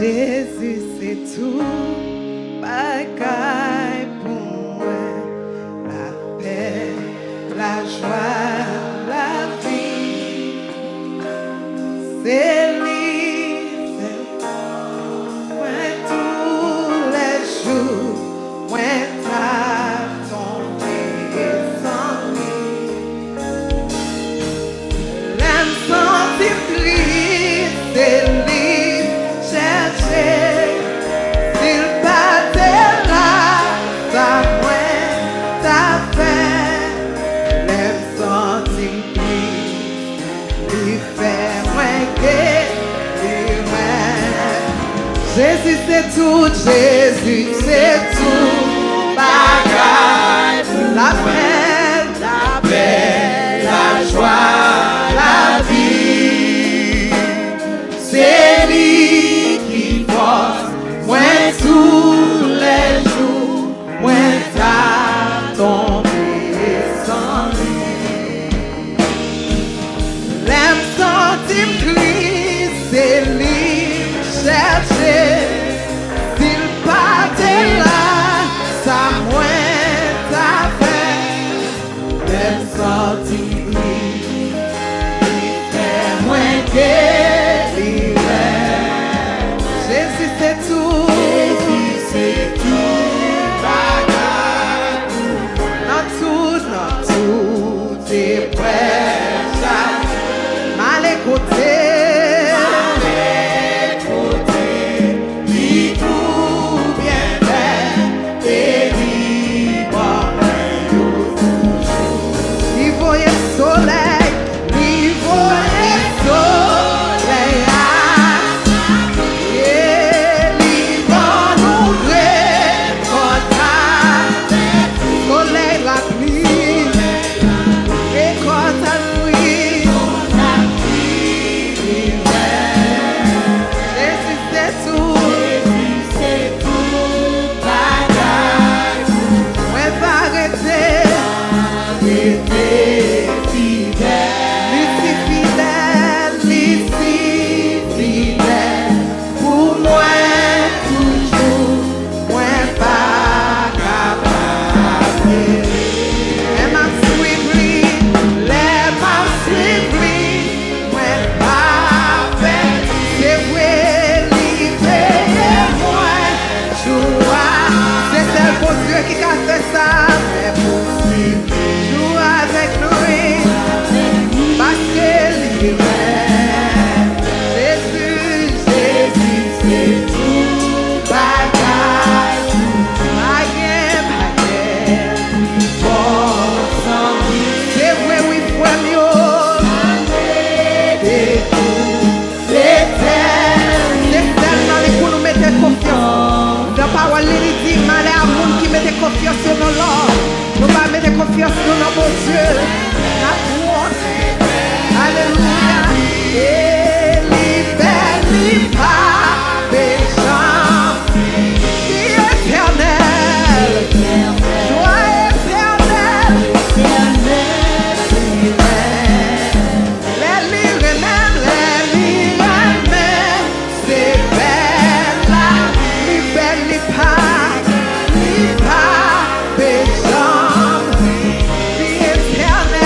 Jésus, c'est tout, bagay pour moi. La paix, la joie, la vie. C'est lui, c'est moi tous les jours, moi t'as tombé sans lui. L'aime sentir triste, c'est lui. Jésus c'est tout, Jésus c'est tout, bagay, la paix, la joie, la vie. C'est lui qui force, moi tous les jours, moi t'as tombé sans lui. L'aime sentir triste, c'est lui. Chercher, s'il partait là, ça moins t'a fait. Même sorti, il fait moins guérir. Jésus c'est tout, Jésus c'est tout, bagay. Dans tout est prêt, mal écouté. Confiance dans l'homme, nous pas mettre confiance dans notre Dieu. Alléluia. Et libère, pas péchant, qui est éternel, joie éternelle, les lire même, c'est belle la libère, pas. Péchant, qui est éternel.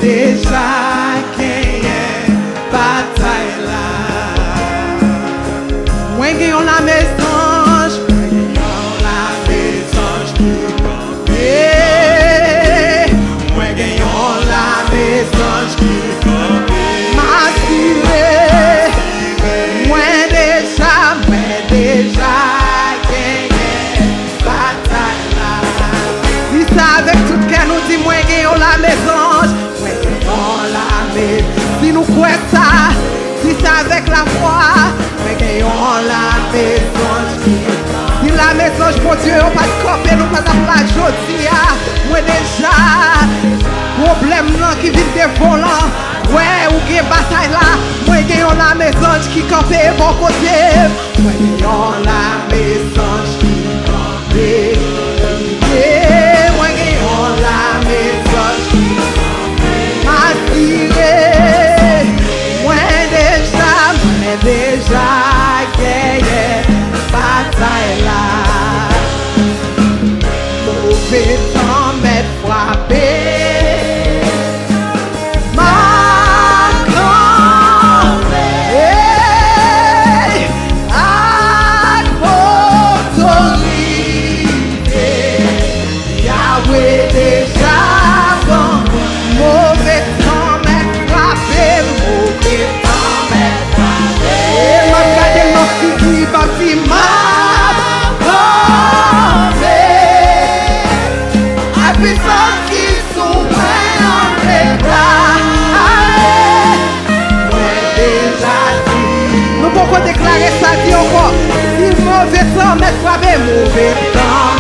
déjà gagné bataille là. Moi gagnons la mésange, moi gagnons la mésange qui campait. Moi gagnons la mésange qui campait. M'assurer, moi déjà gagné bataille là. Si ça avec tout cœur nous dit moi gagnons la mésange, moi gagnons la mésange. Si nous croyons ça, si c'est avec la foi, mais gagnons la mésange. Si la mésange pour Dieu, on pas de copie, nous pas de la jodia. Moi déjà, problème là qui vit des volants. Ouais, ou qui bataille là, moi gagnons la mésange qui campait bon côté. Moi gagnons la mésange qui campait. Moi gagnons la mésange qui m'attirer. Moi déjà gagné bataille là. Mauvais temps m'est frappé. Ma campée à autorité. Yahweh déjà bon. Mauvais temps m'est frappé. Mauvais temps m'est frappé. Ma gade l'on figi bâti ma campée. A puissance qui souverain en état. Moi déjà dit. Nous pouvons déclarer ça dit encore. Si mauvais temps m'est frappé, mauvais temps